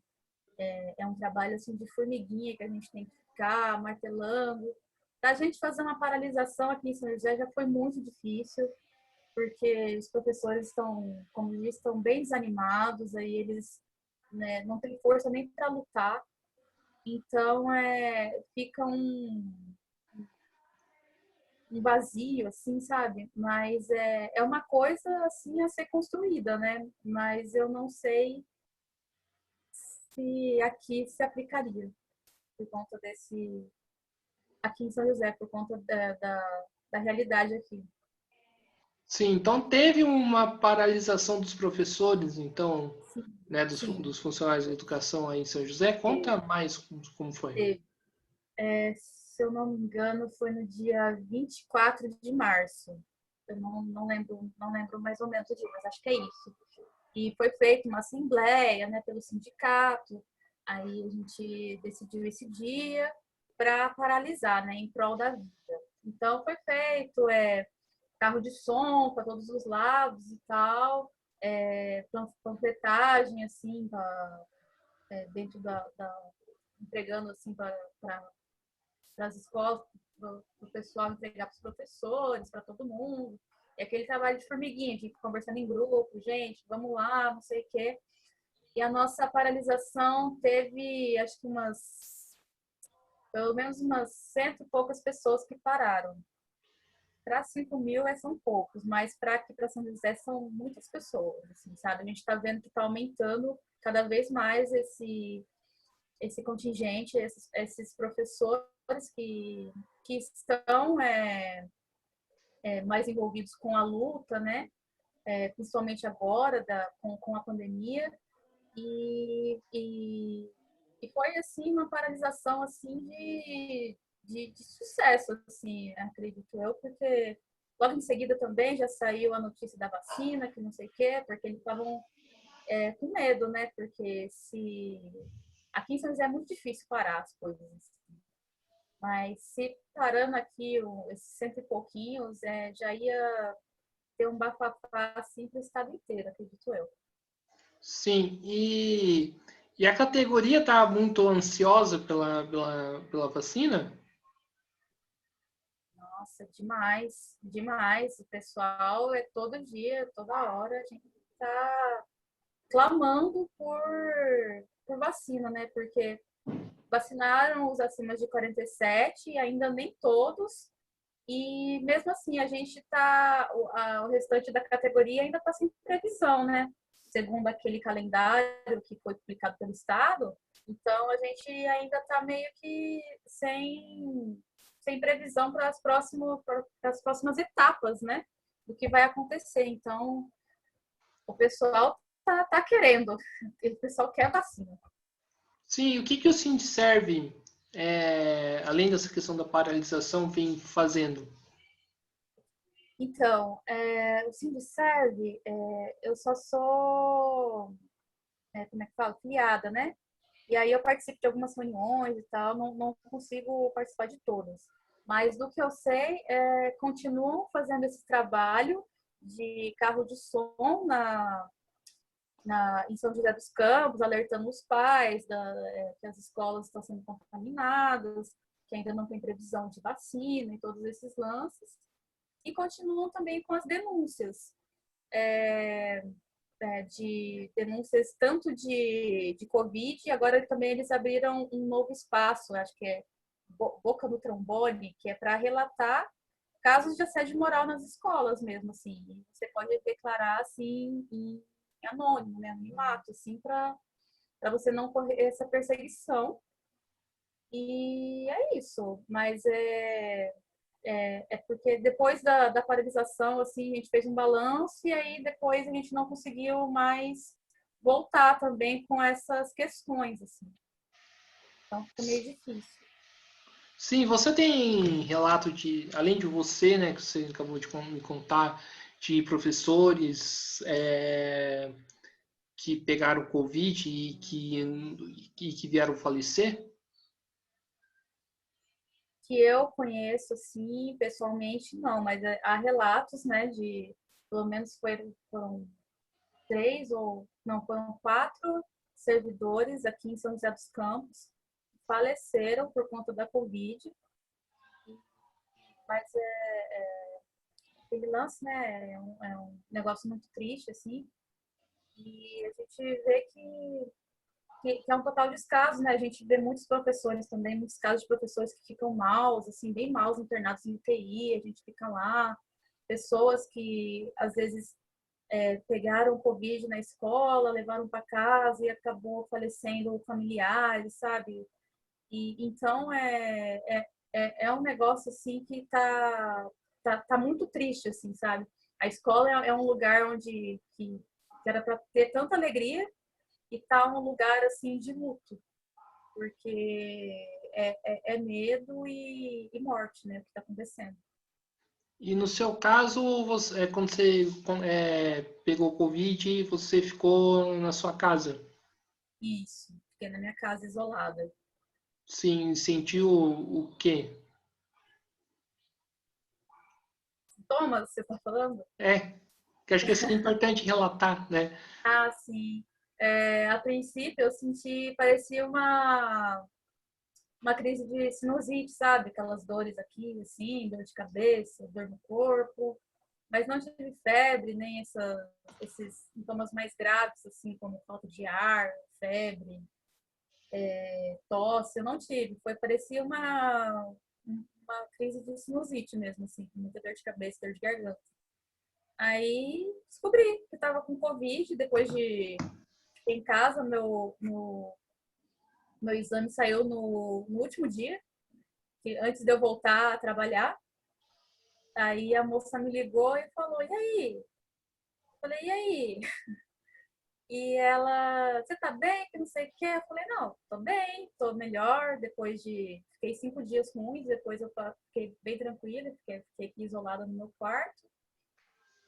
É um trabalho assim de formiguinha que a gente tem que ficar martelando. A gente fazer uma paralisação aqui em São José já foi muito difícil, porque os professores estão, como eu disse, estão bem desanimados, aí eles, né, não têm força nem para lutar. Então, fica um vazio, assim, sabe? Mas é uma coisa, assim, a ser construída, né? Mas eu não sei se aqui se aplicaria por conta aqui em São José, por conta da realidade aqui. Sim, então teve uma paralisação dos professores, então, Sim, né, sim, dos funcionários da educação aí em São José. Conta mais como foi. teve. Se eu não me engano, foi no dia 24 de março. Eu não lembro mais ou menos o dia, mas acho que é isso. E foi feita uma assembleia, né, pelo sindicato. Aí a gente decidiu esse dia para paralisar, né, em prol da vida. Então foi feito carro de som para todos os lados e tal, panfletagem assim, dentro entregando assim para as escolas, para o pessoal entregar para os professores, para todo mundo. É aquele trabalho de formiguinha, de conversando em grupo, gente, vamos lá, não sei o quê. E a nossa paralisação teve, acho que pelo menos umas 100 e poucas pessoas que pararam. Para 5 mil são poucos, mas para aqui, para São José, são muitas pessoas, assim, sabe? A gente está vendo que está aumentando cada vez mais esse contingente, esses professores que estão mais envolvidos com a luta, né? Principalmente agora, com a pandemia. E foi, assim, uma paralisação, assim, de sucesso, assim, acredito eu, porque logo em seguida também já saiu a notícia da vacina, que não sei o quê, porque eles estavam com medo, né? Porque aqui em São José é muito difícil parar as coisas, assim. Mas se parando aqui esses 100 e pouquinhos, já ia ter um bafafá assim para o estado inteiro, acredito eu. Sim, e a categoria está muito ansiosa pela vacina? Nossa, demais, demais. O pessoal todo dia, toda hora, a gente está clamando por vacina, né? Porque vacinaram os acima de 47 e ainda nem todos. E mesmo assim, a gente o restante da categoria ainda está sem previsão, né? Segundo aquele calendário que foi publicado pelo Estado. Então, a gente ainda está meio que sem previsão para as próximas etapas, né? Do que vai acontecer. Então, o pessoal tá querendo, o pessoal quer vacina. Sim, o que o Sindserv, além dessa questão da paralisação, vem fazendo? Então, o Sindserv, eu só sou, como é que fala? Filiada, né? E aí eu participo de algumas reuniões e tal, não consigo participar de todas. Mas do que eu sei, continuam fazendo esse trabalho de carro de som em São José dos Campos, alertando os pais que as escolas estão sendo contaminadas, que ainda não tem previsão de vacina e todos esses lances. E continuam também com as denúncias. De denúncias tanto de Covid, e agora também eles abriram um novo espaço, acho que é Boca do Trombone, que é para relatar casos de assédio moral nas escolas mesmo, assim. Você pode declarar, assim, em anônimo, né, anonimato, assim, para você não correr essa perseguição. E é isso, mas porque depois da paralisação, assim, a gente fez um balanço e aí depois a gente não conseguiu mais voltar também com essas questões, assim. Então, ficou meio difícil. Sim, você tem relato de, além de você, né, que você acabou de me contar, de professores que pegaram Covid e que vieram falecer? Que eu conheço, assim, pessoalmente, não, mas há relatos, né, pelo menos foram foram 4 servidores aqui em São José dos Campos que faleceram por conta da Covid. Mas aquele lance, né, é um negócio muito triste, assim, e a gente vê que é um total descaso, né? A gente vê muitos professores também, muitos casos de professores que ficam maus, assim, bem maus, internados em UTI, a gente fica lá. Pessoas que, às vezes, pegaram Covid na escola, levaram para casa e acabou falecendo familiares, sabe? E, então, é um negócio, assim, que tá muito triste, assim, sabe? A escola é um lugar que era para ter tanta alegria e tá um lugar assim de luto, porque é medo e morte, né, o que está acontecendo. E no seu caso, quando você pegou Covid, você ficou na sua casa? Isso, fiquei na minha casa isolada. Sim, sentiu o quê? Sintomas, você está falando? Que acho que seria importante relatar, né? Ah, sim. A princípio eu senti, parecia uma crise de sinusite, sabe? Aquelas dores aqui, assim, dor de cabeça, dor no corpo. Mas não tive febre, nem esses sintomas mais graves, assim, como falta de ar, febre, tosse. Eu não tive. Parecia uma crise de sinusite mesmo, assim, com muita dor de cabeça, dor de garganta. Aí descobri que estava com Covid, depois de ficar em casa, meu exame saiu no último dia, antes de eu voltar a trabalhar. Aí a moça me ligou e falou, e aí? Eu falei, e aí? E ela, você tá bem? Que não sei o quê. Eu falei, não, tô bem, tô melhor. Fiquei 5 dias ruins, depois eu fiquei bem tranquila, fiquei aqui isolada no meu quarto.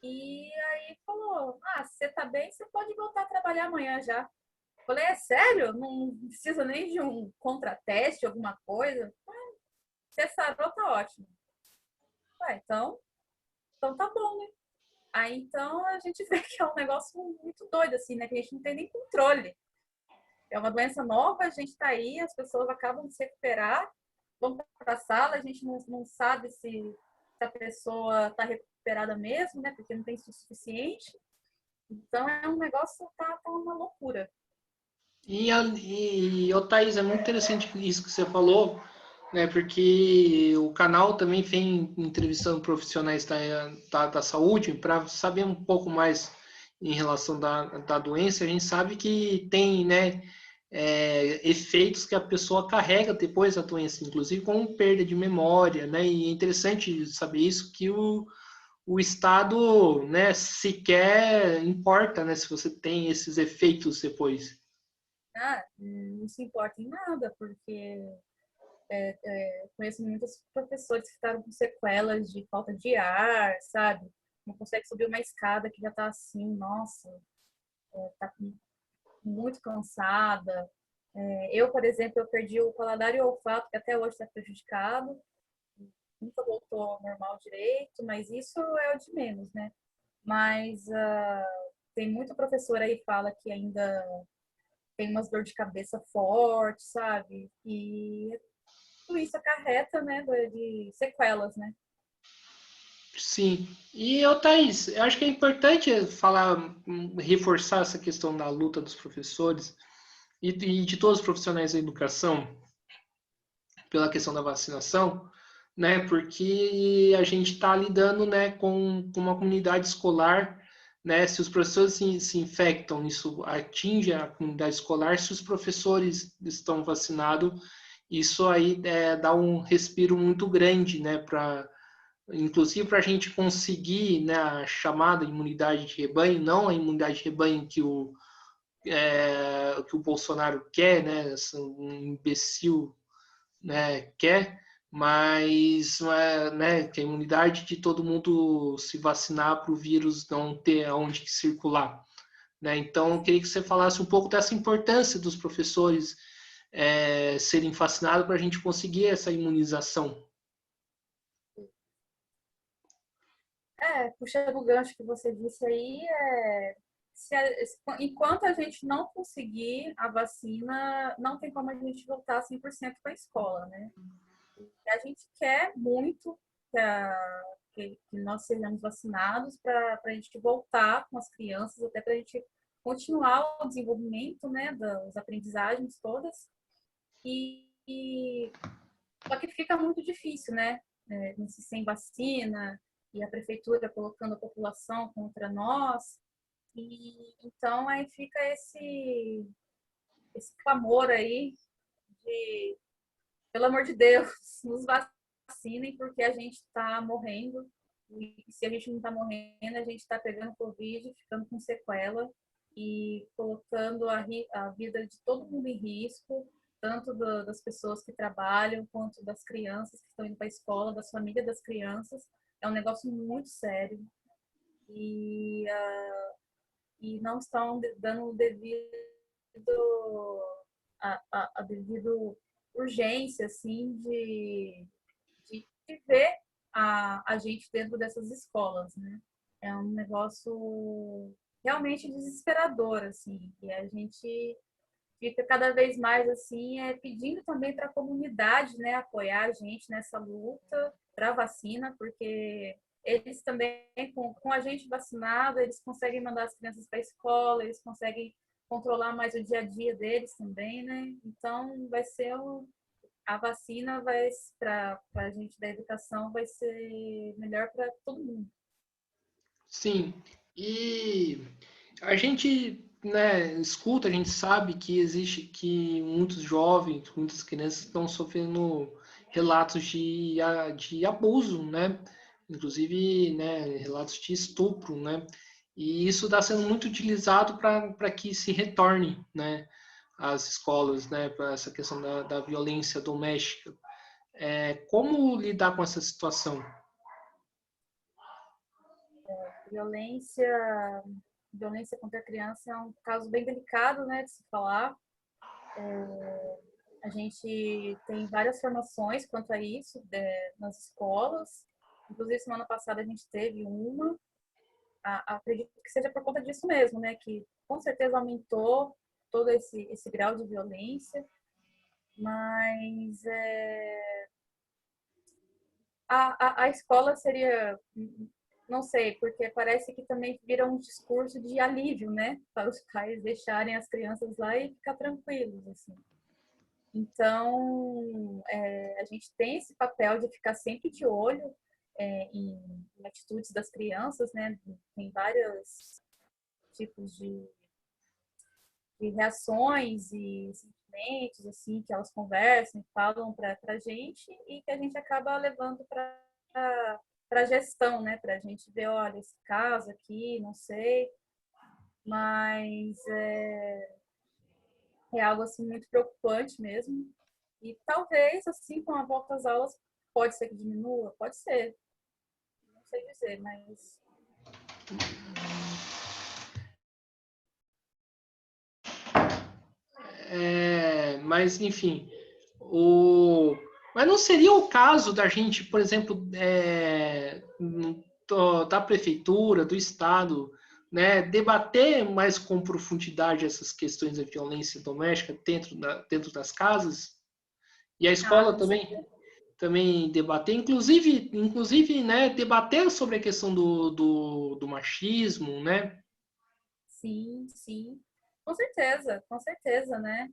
E aí falou, você tá bem, você pode voltar a trabalhar amanhã já. Eu falei, é sério? Não precisa nem de um contrateste, alguma coisa? Você sarou, tá ótimo. Então tá bom, né? Aí então a gente vê que é um negócio muito doido, assim, né? Que a gente não tem nem controle. É uma doença nova, a gente tá aí, as pessoas acabam de se recuperar, vão para a sala, a gente não sabe se a pessoa tá recuperada mesmo, né? Porque não tem estudo suficiente. Então é um negócio, tá uma loucura. E Thaís, é muito interessante isso que você falou, né? Porque o canal também vem entrevistando profissionais da saúde para saber um pouco mais em relação da doença. A gente sabe que tem, né? efeitos que a pessoa carrega depois da doença, inclusive com perda de memória, né? E é interessante saber isso, que o estado, né, sequer importa, né, se você tem esses efeitos depois. Não se importa em nada, porque conheço muitos professores que ficaram com sequelas de falta de ar, sabe? Não consegue subir uma escada que já tá assim, nossa, tá muito cansada. Eu, por exemplo, eu perdi o paladar e o olfato, que até hoje está prejudicado. Nunca voltou ao normal direito, mas isso é o de menos, né? Mas tem muito professor aí que fala que ainda tem umas dor de cabeça forte, sabe? E tudo isso acarreta, né, de sequelas, né? Sim. E eu, Thaís, eu acho que é importante falar, reforçar essa questão da luta dos professores e de todos os profissionais da educação pela questão da vacinação, né? Porque a gente está lidando, né, com uma comunidade escolar, né? Se os professores se infectam, isso atinge a comunidade escolar. Se os professores estão vacinados, isso aí dá um respiro muito grande, né? Inclusive para a gente conseguir, né, a chamada imunidade de rebanho, não a imunidade de rebanho que o Bolsonaro quer, né? Um imbecil, né, quer, mas né, que a imunidade de todo mundo se vacinar para o vírus não ter aonde circular. Né? Então, eu queria que você falasse um pouco dessa importância dos professores serem vacinados para a gente conseguir essa imunização. Puxando o gancho que você disse aí, enquanto a gente não conseguir a vacina, não tem como a gente voltar 100% para a escola, né? A gente quer muito que nós sejamos vacinados para a gente voltar com as crianças, até para a gente continuar o desenvolvimento, né, das aprendizagens todas. Só que fica muito difícil, né? Sem vacina e a prefeitura colocando a população contra nós. E então aí fica esse clamor aí de, pelo amor de Deus, nos vacinem porque a gente está morrendo. E se a gente não está morrendo, a gente está pegando Covid, ficando com sequela e colocando a vida de todo mundo em risco, tanto das pessoas que trabalham, quanto das crianças que estão indo para a escola, das famílias das crianças. É um negócio muito sério e não estão dando o devido a devido urgência assim de ver a gente dentro dessas escolas, né? É um negócio realmente desesperador, assim, e a gente fica cada vez mais assim pedindo também para a comunidade, né, apoiar a gente nessa luta para a vacina, porque eles também, com a gente vacinado, eles conseguem mandar as crianças para a escola, eles conseguem controlar mais o dia a dia deles também, né? Então, vai ser a vacina vai para a gente da educação vai ser melhor para todo mundo. Sim, e a gente, né, escuta, a gente sabe que existe que muitos jovens, muitas crianças estão sofrendo relatos de abuso, né? Inclusive, né, relatos de estupro, né? E isso está sendo muito utilizado para que se retorne, né, às escolas, né, para essa questão da violência doméstica. Como lidar com essa situação? Violência, violência contra a criança é um caso bem delicado, né, de se falar. A gente tem várias formações quanto a isso nas escolas. Inclusive, semana passada a gente teve uma. Acredito que seja por conta disso mesmo, né? Que com certeza aumentou todo esse grau de violência. Mas a escola seria, não sei, porque parece que também vira um discurso de alívio, né? Para os pais deixarem as crianças lá e ficar tranquilos, assim. Então, a gente tem esse papel de ficar sempre de olho em atitudes das crianças, né? Tem vários tipos de reações e sentimentos, assim, que elas conversam e falam para a gente e que a gente acaba levando para a gestão, né? Para a gente ver, olha, esse caso aqui, não sei, mas é algo assim muito preocupante mesmo. E talvez, assim, com a volta às aulas, pode ser que diminua, pode ser, não sei dizer, mas mas, enfim, mas não seria o caso da gente, por exemplo, da prefeitura, do Estado, né, debater mais com profundidade essas questões da violência doméstica dentro das casas? E a escola com certeza. também debater, inclusive, né, debater sobre a questão do machismo, né? Sim, sim, com certeza, né?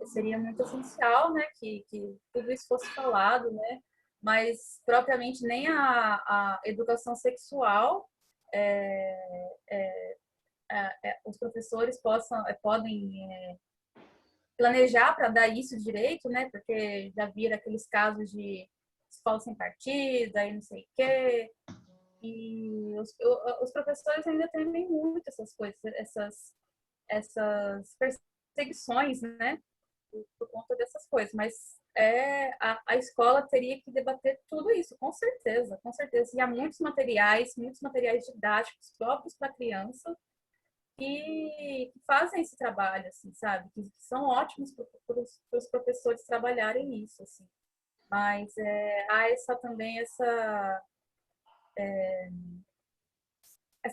Seria muito essencial, né, que tudo isso fosse falado, né? Mas propriamente nem a educação sexual os professores podem planejar para dar isso direito, né? Porque já viram aqueles casos de escola sem partida e não sei o quê. E os professores ainda temem muito essas coisas, essas perseguições, né? Por conta dessas coisas. Mas a escola teria que debater tudo isso, com certeza, com certeza. E há muitos materiais didáticos próprios para criança que fazem esse trabalho, assim, sabe? Que são ótimos para os professores trabalharem isso, assim. Mas há também essa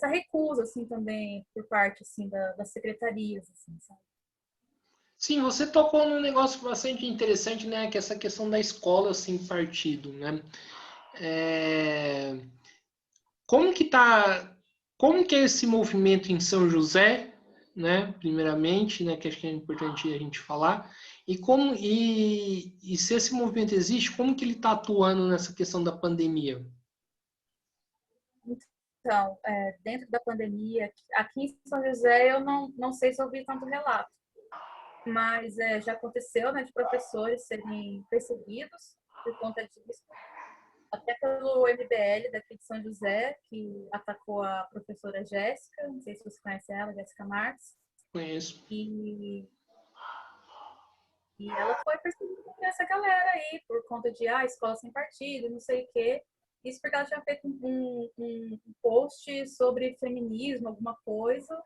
recusa, assim, também por parte, assim, das secretarias, assim, sabe? Sim, você tocou num negócio bastante interessante, né? Que é essa questão da escola sem partido, né? É, Como que tá, como que é esse movimento em São José, né? Primeiramente, né? Que acho que é importante a gente falar. E se esse movimento existe, como que ele está atuando nessa questão da pandemia? Então, dentro da pandemia, aqui em São José, eu não sei se ouvi tanto relato, mas já aconteceu, né, de professores serem perseguidos por conta disso, até pelo MBL daqui de São José, que atacou a professora Jéssica, não sei se você conhece ela, Jéssica Marques, Conheço. e, e ela foi perseguida por essa galera aí, por conta de escola sem partido, não sei o quê. Isso porque ela tinha feito um post sobre feminismo, alguma coisa,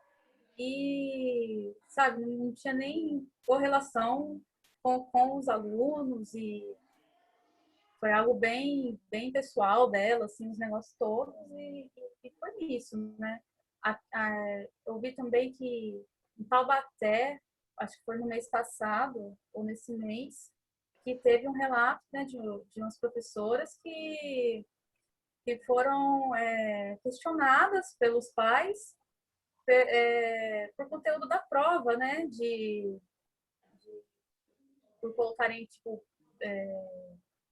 e, sabe, não tinha nem correlação com os alunos, e foi algo bem pessoal dela, assim, os negócios todos, e foi isso, né? Eu vi também que em Taubaté, acho que foi no mês passado, ou nesse mês, que teve um relato, né, de umas professoras que foram questionadas pelos pais por conteúdo da prova, né, por colocarem, tipo,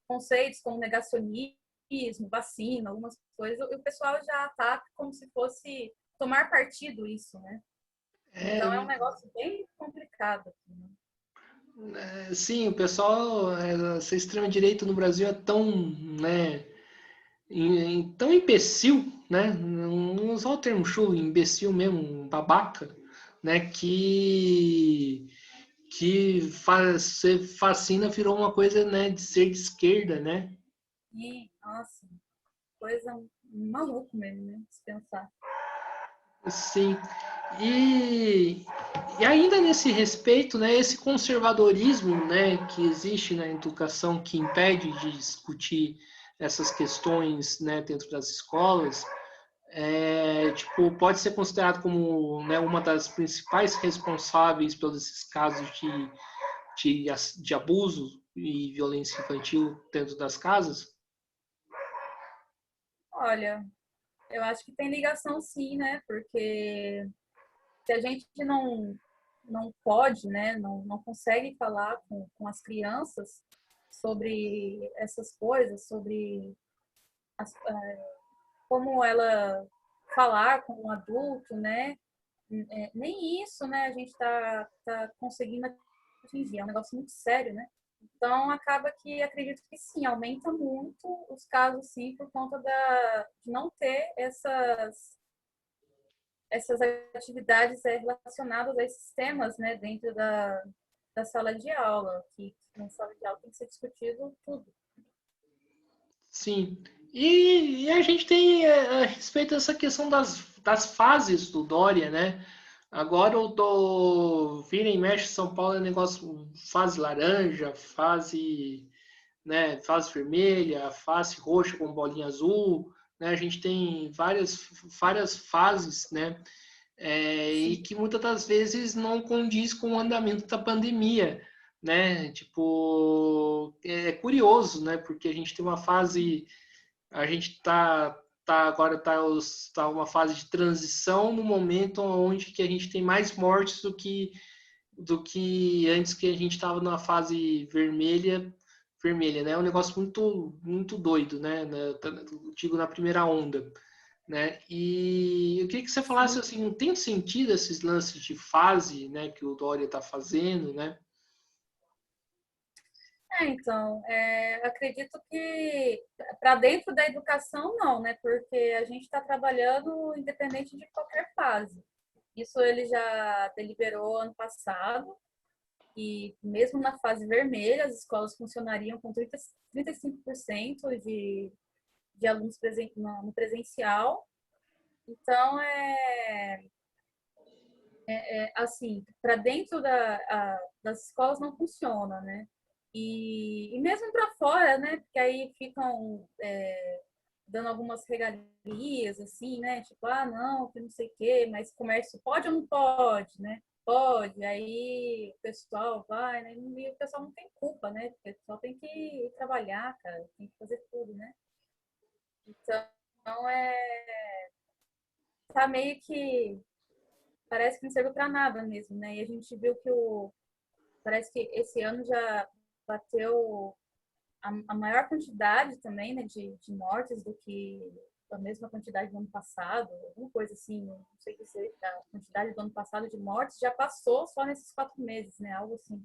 conceitos como negacionismo, vacina, algumas coisas, e o pessoal já ataca como se fosse tomar partido isso, né? Então é um negócio bem complicado. Sim, o pessoal, essa extrema-direita no Brasil é tão, né, tão imbecil, né? Não usar o termo chulo, imbecil mesmo, babaca, né? Ser fascina virou uma coisa, né, de ser de esquerda, né? E, nossa, coisa maluco mesmo, né? Se pensar. Sim. E, e ainda nesse respeito, né, esse conservadorismo, né, que existe na educação que impede de discutir essas questões, né, dentro das escolas, tipo, pode ser considerado como, né, uma das principais responsáveis pelos esses casos de abuso e violência infantil dentro das casas. Olha, eu acho que tem ligação sim, né? Porque se a gente não pode, né? Não consegue falar com as crianças sobre essas coisas, sobre as, como ela falar com um adulto, né? nem isso, né, a gente tá conseguindo atingir. É um negócio muito sério, né? Então, acaba que acredito que sim, aumenta muito os casos, sim, por conta de não ter essas atividades relacionadas a esses temas, né, dentro da sala de aula, que na sala de aula tem que ser discutido tudo. Sim. E a gente tem a respeito dessa questão das fases do Dória, né? Agora o do vira e mexe São Paulo é negócio fase laranja, fase, né, fase vermelha, fase roxa com bolinha azul, né? A gente tem várias fases, né? E Sim. que muitas das vezes não condiz com o andamento da pandemia, né? Tipo, é curioso, né? Porque a gente tem uma fase, a gente agora tá uma fase de transição no momento onde que a gente tem mais mortes do que antes que a gente estava numa fase vermelha, né? É um negócio muito doido, né? Digo, na primeira onda, né? E eu queria que você falasse Sim. assim, tem sentido esses lances de fase, né, que o Dória está fazendo, né? Então, acredito que para dentro da educação não, né? Porque a gente está trabalhando independente de qualquer fase. Isso ele já deliberou ano passado, e mesmo na fase vermelha, as escolas funcionariam com 35% de alunos no presencial. Então, assim, para dentro das escolas não funciona, né? E mesmo para fora, né? Porque aí ficam dando algumas regalias, assim, né? Tipo, ah, não, que não sei o quê, mas comércio pode ou não pode, né? Pode, aí o pessoal vai, né? E o pessoal não tem culpa, né? Porque o pessoal tem que ir trabalhar, cara, tem que fazer tudo, né? Então, tá meio que parece que não serviu para nada mesmo, né? E a gente viu que parece que esse ano já bateu a maior quantidade também, né, de mortes do que a mesma quantidade do ano passado, alguma coisa assim, não sei dizer, a quantidade do ano passado de mortes já passou só nesses 4 meses, né, algo assim.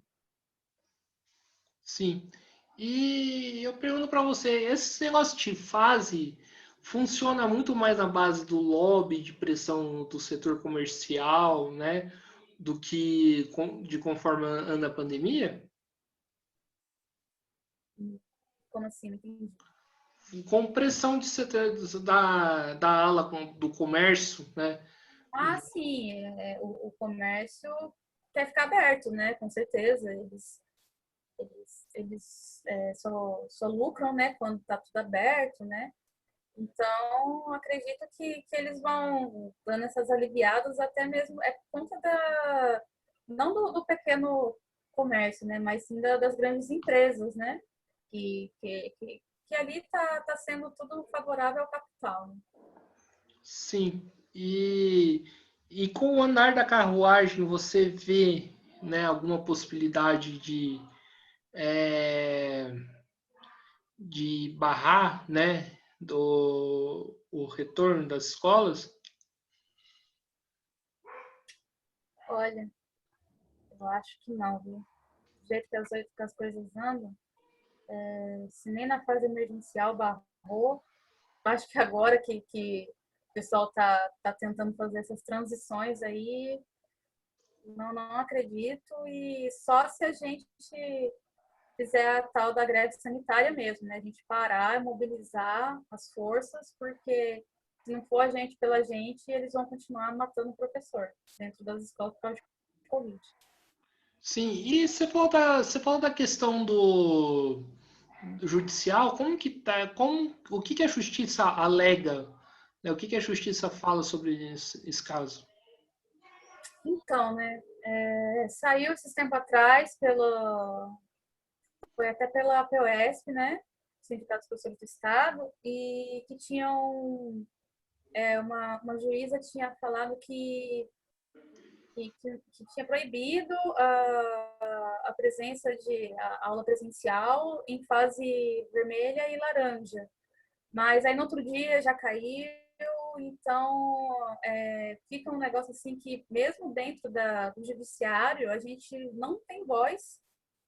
Sim. E eu pergunto para você, esse negócio de fase funciona muito mais na base do lobby, de pressão do setor comercial, né, do que de conforme anda a pandemia? Como assim? Não entendi. Com pressão de setor da ala do comércio, né? Ah, sim, o comércio quer ficar aberto, né, com certeza, eles só lucram, né, quando está tudo aberto, né. Então, acredito que eles vão dando essas aliviadas, até mesmo por conta não do pequeno comércio, né, mas sim das grandes empresas, né, que ali tá sendo tudo favorável ao capital, né? Sim. E com o andar da carruagem, você vê, né, alguma possibilidade é, de barrar, né, o retorno das escolas? Olha, eu acho que não, viu? Do jeito que as coisas andam, se nem na fase emergencial barrou, acho que agora que o pessoal tá tentando fazer essas transições aí, não acredito, e só se a gente fizer a tal da greve sanitária mesmo, né? A gente parar, mobilizar as forças, porque se não for a gente pela gente, eles vão continuar matando o professor dentro das escolas por causa de Covid. Sim, e você falou da questão do judicial, como que tá, o que que a justiça alega, né? O que que a justiça fala sobre esse caso? Então, né, saiu esses tempo atrás foi até pela APOESP, né, Sindicato dos Professores do Estado, e que tinham, uma juíza tinha falado que tinha proibido a presença de a aula presencial em fase vermelha e laranja. Mas aí no outro dia já caiu, então fica um negócio assim que mesmo dentro do judiciário a gente não tem voz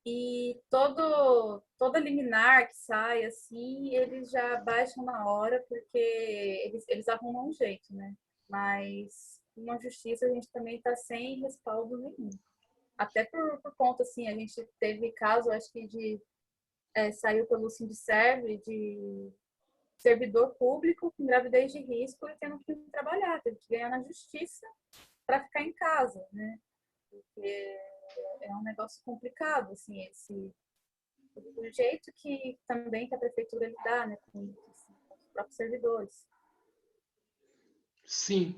e toda liminar que sai assim, eles já baixam na hora porque eles arrumam um jeito, né? Mas na justiça a gente também está sem respaldo nenhum. Até por conta, assim, a gente teve caso, acho que saiu pelo Sindserv de servidor público com gravidez de risco e tendo que trabalhar, teve que ganhar na justiça para ficar em casa, né? Porque é um negócio complicado, assim, o jeito que também que a prefeitura lidar, né, com os próprios servidores. Sim.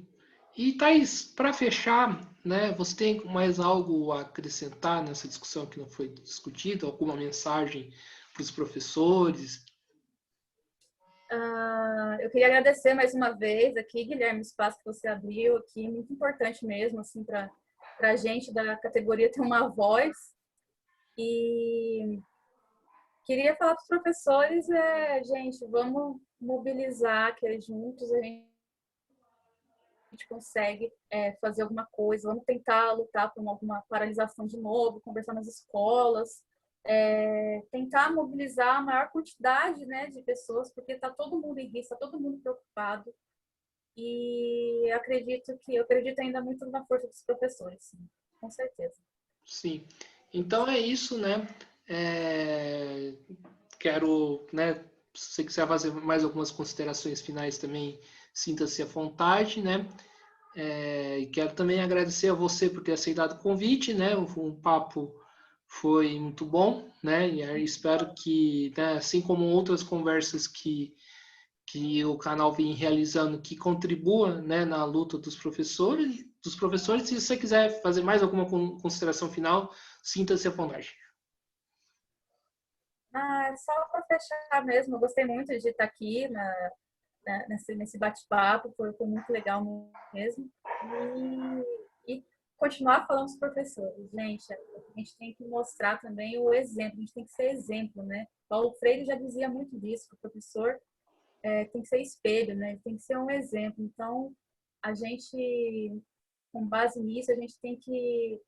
E, Thaís, para fechar, né, você tem mais algo a acrescentar nessa discussão que não foi discutida? Alguma mensagem para os professores? Eu queria agradecer mais uma vez aqui, Guilherme, o espaço que você abriu aqui, muito importante mesmo, assim, para a gente da categoria ter uma voz. E queria falar para os professores, gente, vamos mobilizar, que juntos a gente consegue fazer alguma coisa, vamos tentar lutar por alguma paralisação de novo, conversar nas escolas, tentar mobilizar a maior quantidade, né, de pessoas, porque está todo mundo em risco, está todo mundo preocupado. E eu acredito ainda muito na força dos professores, sim, com certeza. Sim. Então é isso, né? Quero, né? Se você quiser fazer mais algumas considerações finais também, sinta-se à vontade, né? E quero também agradecer a você por ter aceitado o convite, né? O papo foi muito bom, né? E espero que, né, assim como outras conversas que o canal vem realizando, que contribua, né, na luta dos professores. Se você quiser fazer mais alguma consideração final, sinta-se à vontade. Só para fechar mesmo, eu gostei muito de estar aqui nesse bate-papo, foi muito legal mesmo. E continuar falando dos professores. Gente, a gente tem que mostrar também o exemplo, a gente tem que ser exemplo, né? Paulo Freire já dizia muito disso, que o professor tem que ser espelho, né? Tem que ser um exemplo. Então, a gente, com base nisso, a gente tem que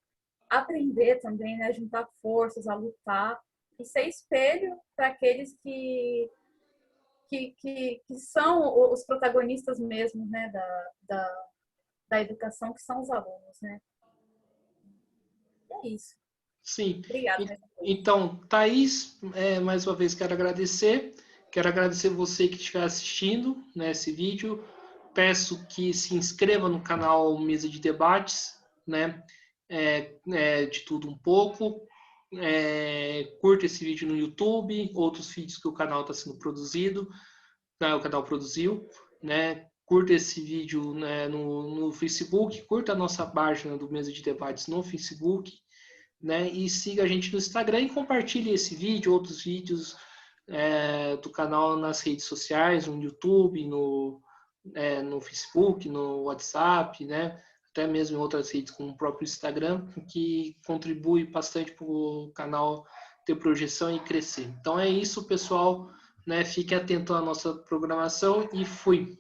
aprender também, né? Juntar forças, a lutar e ser espelho para aqueles que são os protagonistas mesmo, né? Da educação, que são os alunos, né? É isso. Sim. Obrigada. Então, Thaís, mais uma vez quero agradecer. Quero agradecer você que estiver assistindo, né, esse vídeo. Peço que se inscreva no canal Mesa de Debates, né? De tudo um pouco. Curta esse vídeo no YouTube, outros vídeos que o canal está sendo produzido, né, o canal produziu, né? Curta esse vídeo, né, no Facebook, curta a nossa página do Mesa de Debates no Facebook, né? E siga a gente no Instagram e compartilhe esse vídeo, outros vídeos do canal nas redes sociais, no YouTube, no Facebook, no WhatsApp, né? Até mesmo em outras redes, como o próprio Instagram, que contribui bastante para o canal ter projeção e crescer. Então é isso, pessoal. Né? Fique atento à nossa programação e fui!